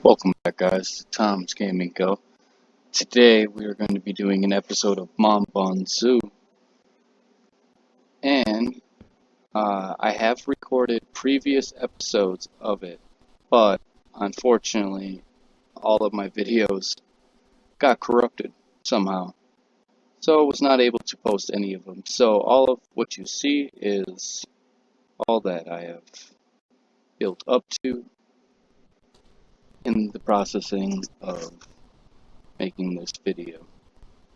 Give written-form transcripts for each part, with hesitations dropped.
Welcome back, guys, to Tom's Gaming Co. Today we are going to be doing an episode of Mon Bazou, and I have recorded previous episodes of it, but unfortunately all of my videos got corrupted somehow, so I was not able to post any of them. So all of what you see is all that I have built up to in the processing of making this video.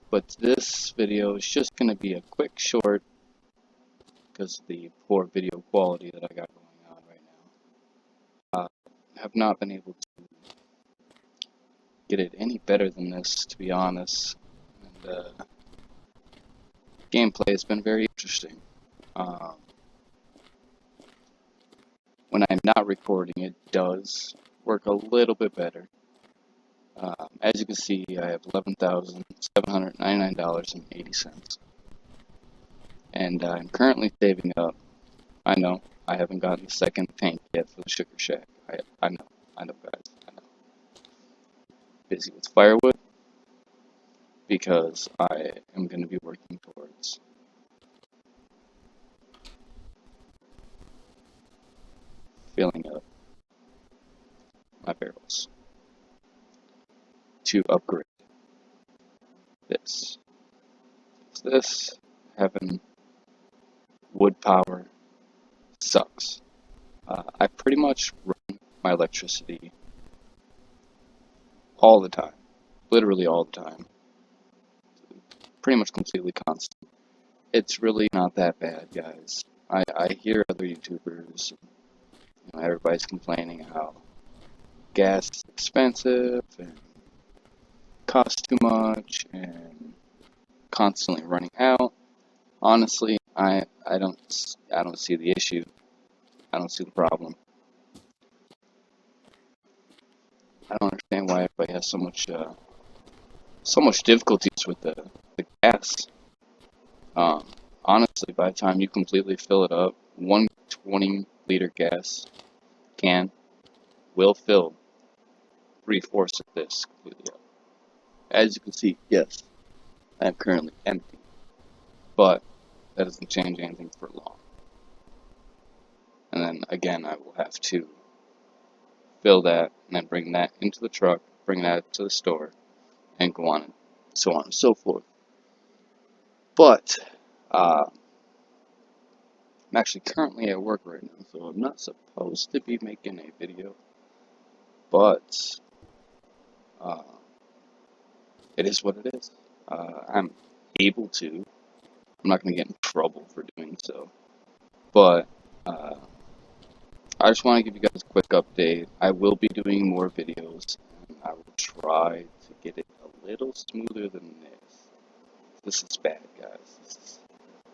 But this video is just going to be a quick short because of the poor video quality that I got going on right now. Have not been able to get it any better than this, to be honest. And gameplay has been very interesting. When I'm not recording, it does work a little bit better. As you can see, I have $11,799.80. And I'm currently saving up. I know, I haven't gotten the second tank yet for the Sugar Shack. I know, guys, I know. Busy with firewood because I am going to be working towards filling up my barrels to upgrade this. This having wood power sucks. I pretty much run my electricity all the time, literally all the time, pretty much completely constant. It's really not that bad, guys. I hear other YouTubers, everybody's complaining how gas is expensive and costs too much and constantly running out. Honestly, I don't see the issue. I don't see the problem. I don't understand why everybody has so much difficulties with the gas. Honestly, by the time you completely fill it up, one 20-liter gas can will fill 3/4 of this completely up. As you can see, yes, I am currently empty, but that doesn't change anything for long. And then again, I will have to fill that and then bring that into the truck, bring that to the store, and go on and so on and so forth. But I'm actually currently at work right now, so I'm not supposed to be making a video, but it is what it is. I'm able to. I'm not going to get in trouble for doing so, but I just want to give you guys a quick update. I will be doing more videos, and I will try to get it a little smoother than this. This is bad, guys.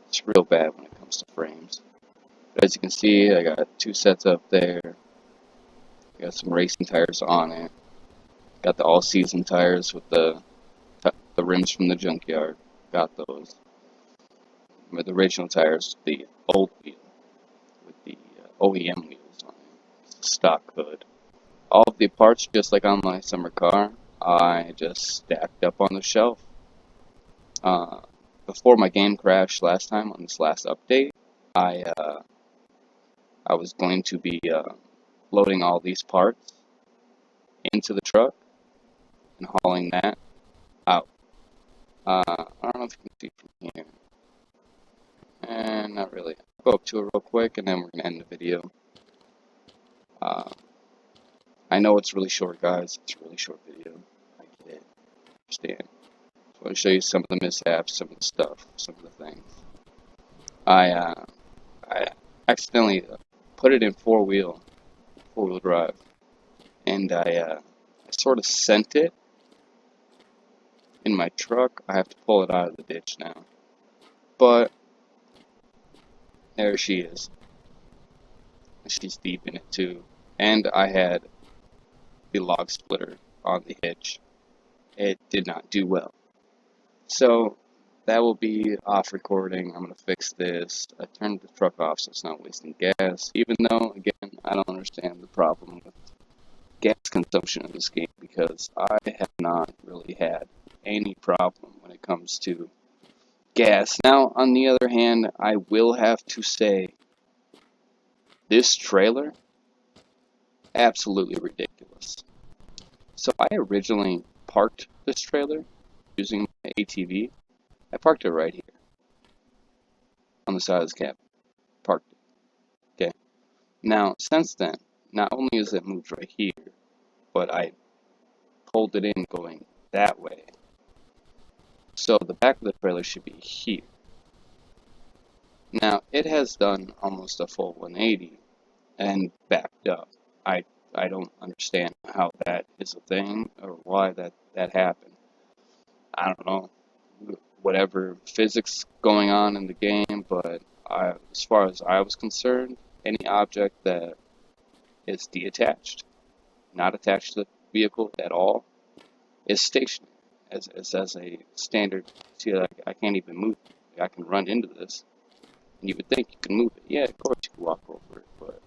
It's real bad when it comes to frames. But as you can see, I got 2 sets up there. I got some racing tires on it. Got the all-season tires with the rims from the junkyard. Got those. With the original tires, the old wheel with the OEM wheels on it. It's a stock hood. All of the parts, just like on my summer car, I just stacked up on the shelf. Before my game crashed last time on this last update, I was going to be loading all these parts into the truck and hauling that out. I don't know if you can see from here. And not really. I'll go up to it real quick and then we're going to end the video. I know it's really short, guys. It's a really short video. I get it. I understand. So I'll show you some of the mishaps, some of the stuff, some of the things. I accidentally put it in four-wheel drive, and I sort of sent it in my truck. I have to pull it out of the ditch now, but there she is. She's deep in it too, and I had the log splitter on the hitch. It did not do well, so that will be off recording. I'm going to fix this. I turned the truck off so it's not wasting gas, even though, again, I don't understand the problem with gas consumption in this game because I have not really had any problem when it comes to gas. Now, on the other hand, I will have to say this trailer, absolutely ridiculous. So I originally parked this trailer using my ATV. I parked it right here on the side of this cabin. Parked it. Okay. Now, since then, not only is it moved right here, but I pulled it in going that way. So the back of the trailer should be here. Now, it has done almost a full 180 and backed up. I don't understand how that is a thing or why that happened. I don't know whatever physics going on in the game, but as far as I was concerned, any object that is detached, not attached to the vehicle at all, is stationary. As a standard, see, like, I can't even move it. I can run into this, and you would think you can move it. Yeah, of course you can walk over it, but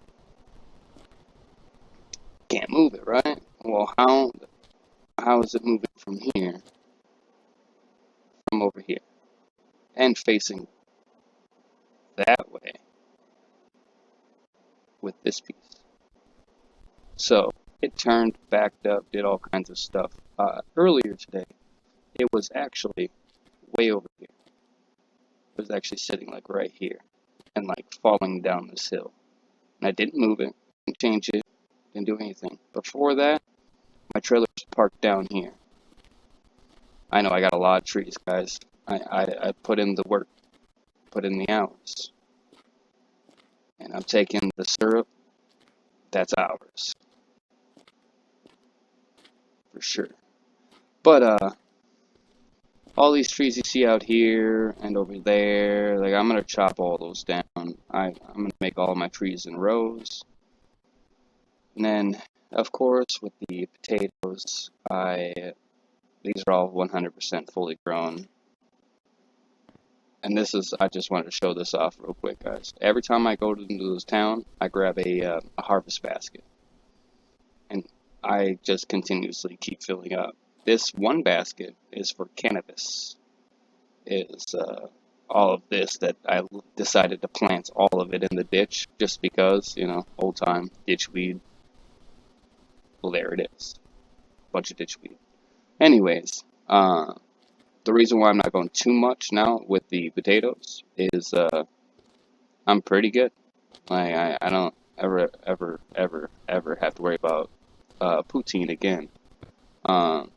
can't move it, right? Well, how is it moving from here, from over here, and facing that way with this piece? So it turned, backed up, did all kinds of stuff. Earlier today, it was actually way over here. It was actually sitting like right here and like falling down this hill. And I didn't move it, didn't change it, didn't do anything. Before that, my trailer was parked down here. I know I got a lot of trees, guys. I put in the work, put in the hours. And I'm taking the syrup, that's ours. For sure. But all these trees you see out here and over there, like I'm gonna chop all those down. I'm gonna make all my trees in rows. And then of course with the potatoes, these are all 100% fully grown. And I just wanted to show this off real quick, guys. Every time I go into this town, I grab a harvest basket. And I just continuously keep filling up. This one basket is for cannabis. Is all of this that I decided to plant all of it in the ditch just because, old time ditch weed. Well, there it is. Bunch of ditch weed. Anyways, the reason why I'm not going too much now with the potatoes is I'm pretty good. I don't ever have to worry about poutine again.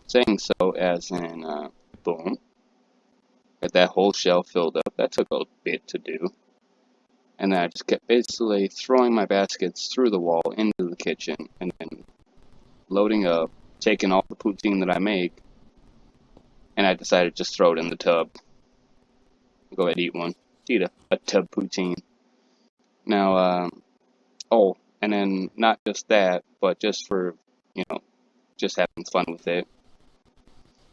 Saying so as in, boom, got that whole shelf filled up. That took a bit to do. And then I just kept basically throwing my baskets through the wall into the kitchen and then loading up, taking all the poutine that I make, and I decided to just throw it in the tub. Go ahead and eat one. Eat a tub poutine. Now, and then not just that, but just for, just having fun with it,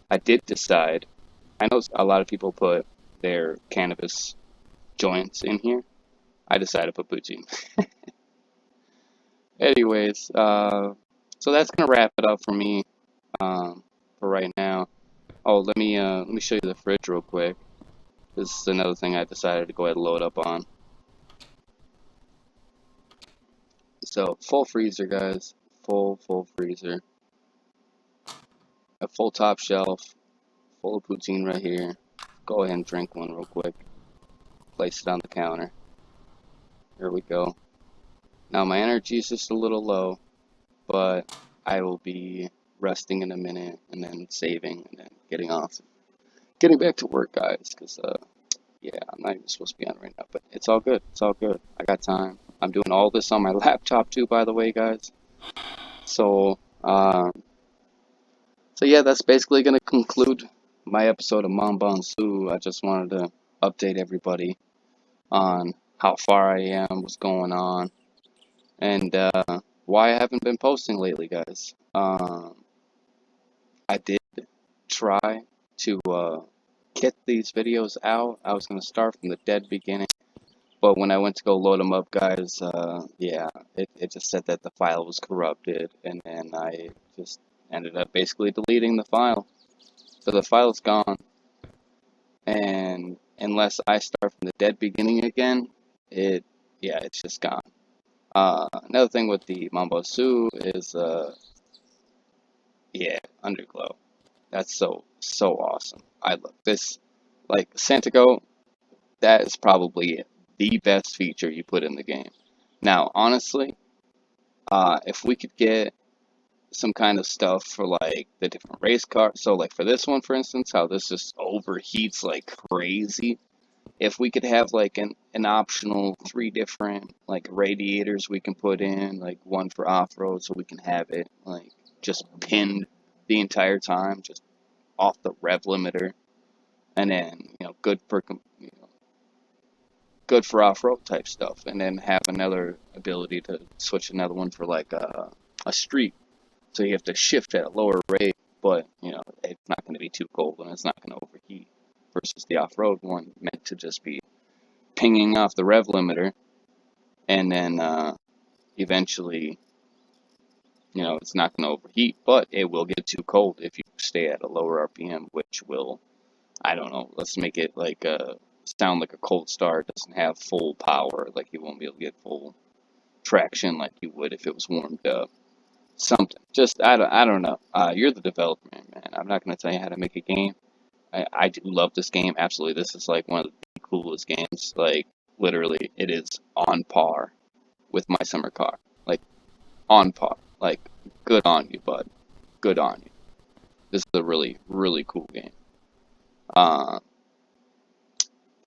I did decide, I know a lot of people put their cannabis joints in here. I decided to put poutine. Anyways, so that's gonna wrap it up for me for right now. Oh, let me show you the fridge real quick. This is another thing I decided to go ahead and load up on. So full freezer, guys. Full freezer. A full top shelf, full of poutine right here. Go ahead and drink one real quick. Place it on the counter. Here we go. Now my energy is just a little low, but I will be resting in a minute and then saving and then getting back to work, guys. Because yeah, I'm not even supposed to be on right now, but it's all good. It's all good. I got time. I'm doing all this on my laptop too, by the way, guys. So, yeah, that's basically gonna conclude my episode of Mon Bazou. I just wanted to update everybody on how far I am, what's going on, and why I haven't been posting lately, guys. I did try to get these videos out. I was gonna start from the dead beginning. But when I went to go load them up, guys, yeah, it just said that the file was corrupted, and then I just ended up basically deleting the file. So the file's gone, and unless I start from the dead beginning again, it, yeah, it's just gone. Another thing with the Mon Bazou is, yeah, Underglow. That's so awesome. I love this. Like, Santiago, that is probably the best feature you put in the game. Now, honestly, if we could get some kind of stuff for like the different race cars, so like for this one, for instance, how this just overheats like crazy. If we could have like an optional three different like radiators we can put in, like one for off-road, so we can have it like just pinned the entire time, just off the rev limiter, and then good for off-road type stuff, and then have another ability to switch another one for like a street. So you have to shift at a lower rate, but it's not going to be too cold and it's not going to overheat. Versus the off-road one meant to just be pinging off the rev limiter, and then eventually, it's not going to overheat, but it will get too cold if you stay at a lower RPM, which will, I don't know, let's make it like sound like a cold start. It doesn't have full power, like you won't be able to get full traction like you would if it was warmed up. Something. Just I don't know. You're the developer, man. I'm not gonna tell you how to make a game. I do love this game. Absolutely, this is like one of the coolest games. Like literally, it is on par with my summer car. Like on par. Like good on you, bud. Good on you. This is a really really cool game. Uh,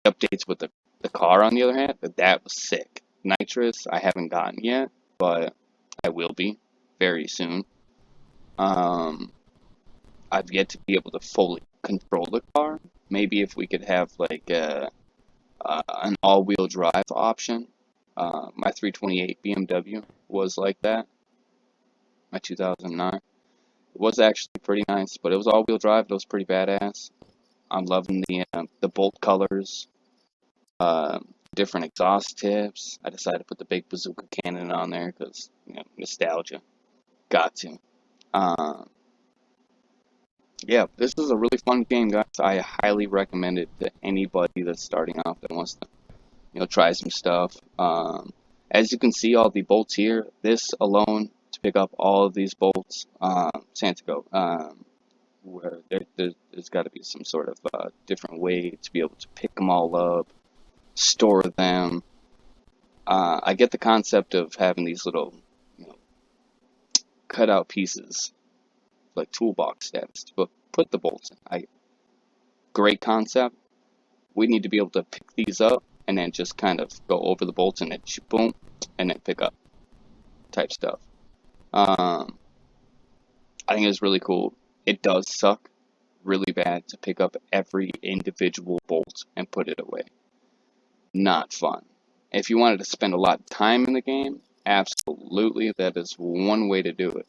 Updates with the car on the other hand, that was sick. Nitrous I haven't gotten yet, but I will be very soon. Um, I've yet to be able to fully control the car. Maybe if we could have like an all-wheel drive option. My 328 BMW was like that. My 2009. It was actually pretty nice, but it was all-wheel drive. It was pretty badass. I'm loving the bolt colors, uh, different exhaust tips. I decided to put the big bazooka cannon on there because nostalgia. Got to. Um, Yeah, this is a really fun game, guys. I highly recommend it to anybody that's starting off that wants to, try some stuff. As you can see, all the bolts here, this alone to pick up all of these bolts, Santiago, where there's got to be some sort of different way to be able to pick them all up, store them. I get the concept of having these little, you know, cutout pieces, like toolbox status, to put the bolts in. Great concept. We need to be able to pick these up and then just kind of go over the bolts and then boom, and then pick up type stuff. Um, I think it's really cool. It does suck really bad to pick up every individual bolt and put it away. Not fun. If you wanted to spend a lot of time in the game, absolutely, that is one way to do it.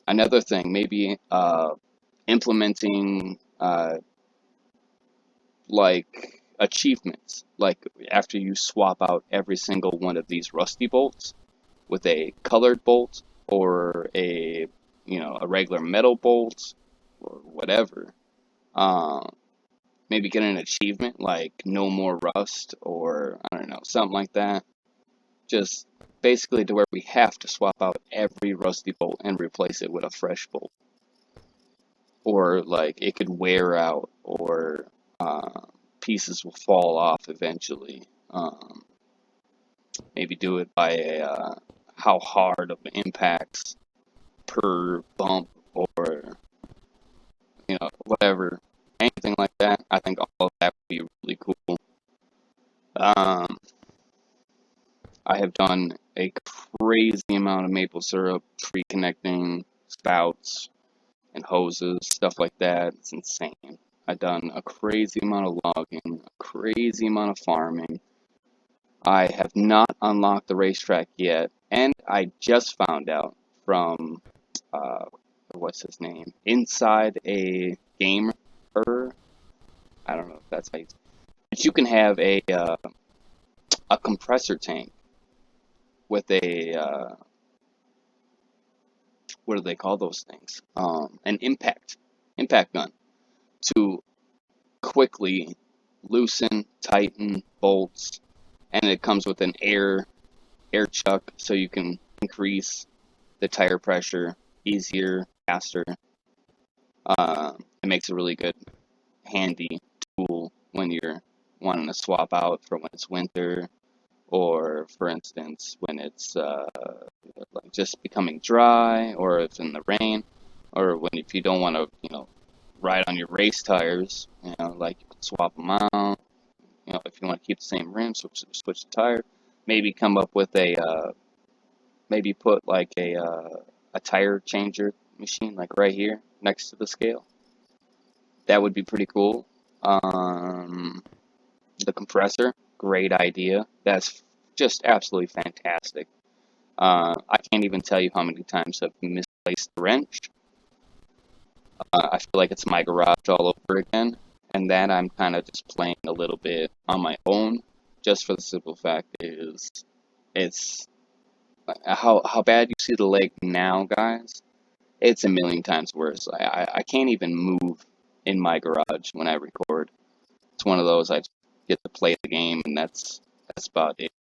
Another thing, maybe implementing like achievements, like after you swap out every single one of these rusty bolts with a colored bolt or a regular metal bolt or whatever. Um, Maybe get an achievement like no more rust or I don't know, something like that. Just basically to where we have to swap out every rusty bolt and replace it with a fresh bolt. Or like it could wear out or uh, pieces will fall off eventually. Maybe do it by how hard of impacts per bump or whatever, anything like that. I think all of that would be really cool. Um, I have done a crazy amount of maple syrup, tree connecting, spouts, and hoses, stuff like that. It's insane. I've done a crazy amount of logging, a crazy amount of farming. I have not unlocked the racetrack yet, and I just found out from uh, what's his name? Inside a gamer. I don't know if that's how you. But you can have a compressor tank with a what do they call those things? An impact gun to quickly loosen, tighten bolts, and it comes with an air chuck so you can increase the tire pressure easier, faster. It makes a really good, handy tool when you're wanting to swap out for when it's winter, or for instance when it's like just becoming dry, or it's in the rain, or when if you don't want to, ride on your race tires, like you can swap them out. If you want to keep the same rim, switch the tire. Maybe come up with maybe put like a tire changer machine like right here next to the scale. That would be pretty cool. Um, the compressor, great idea. That's just absolutely fantastic. I can't even tell you how many times I've misplaced the wrench. I feel like it's my garage all over again, and that I'm kind of just playing a little bit on my own, just for the simple fact is it's how bad you see the leg now, guys. It's a million times worse. I can't even move in my garage when I record. It's one of those I just get to play the game, and that's about it.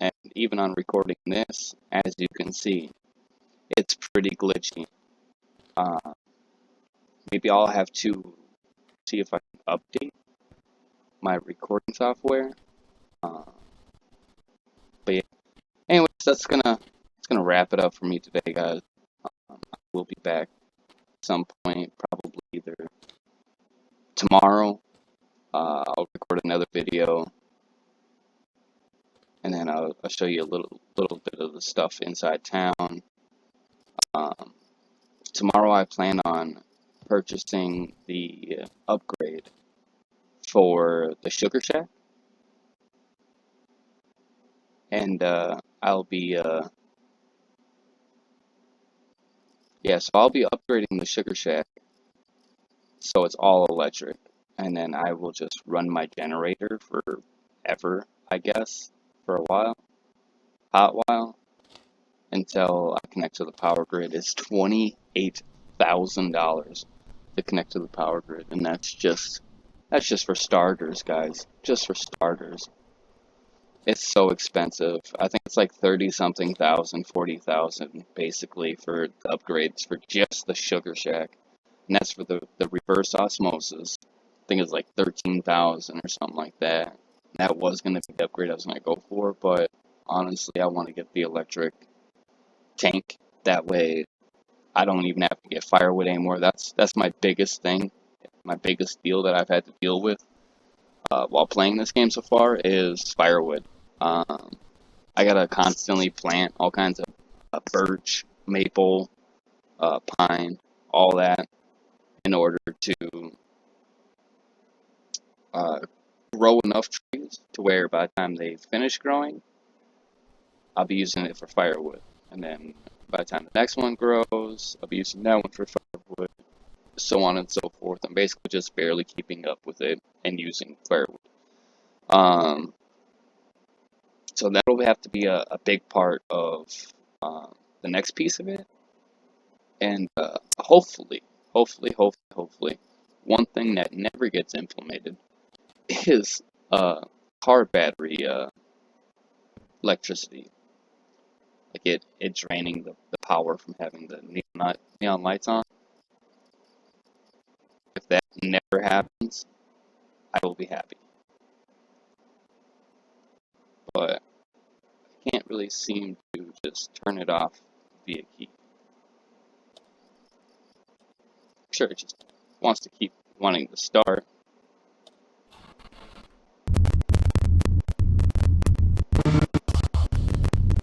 And even on recording this, as you can see, it's pretty glitchy. Uh, Maybe I'll have to see if I can update my recording software. Uh, but yeah. Anyways, that's gonna wrap it up for me today, guys. I will be back at some point, probably either tomorrow. I'll record another video, and then I'll show you a little bit of the stuff inside town. Um, Tomorrow I plan on purchasing the upgrade for the Sugar Shack, and I'll be so I'll be upgrading the Sugar Shack so it's all electric, and then I will just run my generator forever, I guess, for a hot while, until I connect to the power grid. It's $28,000 to connect to the power grid, and that's just for starters, guys. Just for starters. It's so expensive. I think it's like 30 something thousand, 40,000 basically for the upgrades for just the Sugar Shack. And that's for the reverse osmosis. I think it's like 13,000 or something like that. That was going to be the upgrade I was going to go for, but honestly, I want to get the electric tank. That way, I don't even have to get firewood anymore. That's my biggest thing, my biggest deal that I've had to deal with while playing this game so far is firewood. Um, I gotta constantly plant all kinds of birch, maple, pine, all that in order to uh, grow enough trees to where by the time they finish growing, I'll be using it for firewood. And then by the time the next one grows, I'll be using that one for firewood, so on and so forth. I'm basically just barely keeping up with it and using firewood. Um, so that'll have to be a big part of the next piece of it. And hopefully, one thing that never gets implemented is car battery electricity. Like it draining the power from having the neon lights on. If that never happens, I will be happy. But I can't really seem to just turn it off via key. Sure, it just wants to keep wanting to start.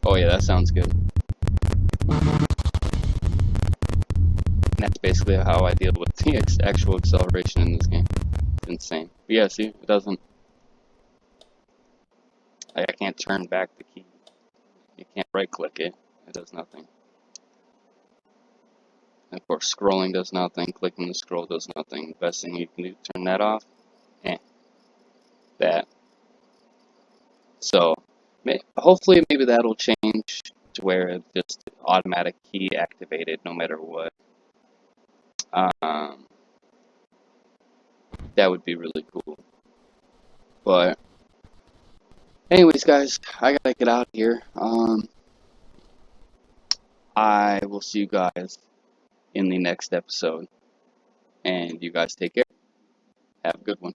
Oh yeah, that sounds good. And that's basically how I deal with the actual acceleration in this game. It's insane. But yeah, see, it doesn't. I can't turn back the key. You can't right click it. It does nothing. And of course, scrolling does nothing. Clicking the scroll does nothing. The best thing you can do, turn that off. Eh, that. So, Hopefully, maybe that'll change to where it's just automatic key activated no matter what. Um, that would be really cool. But anyways, guys, I gotta get out of here. I will see you guys in the next episode, and you guys take care. Have a good one.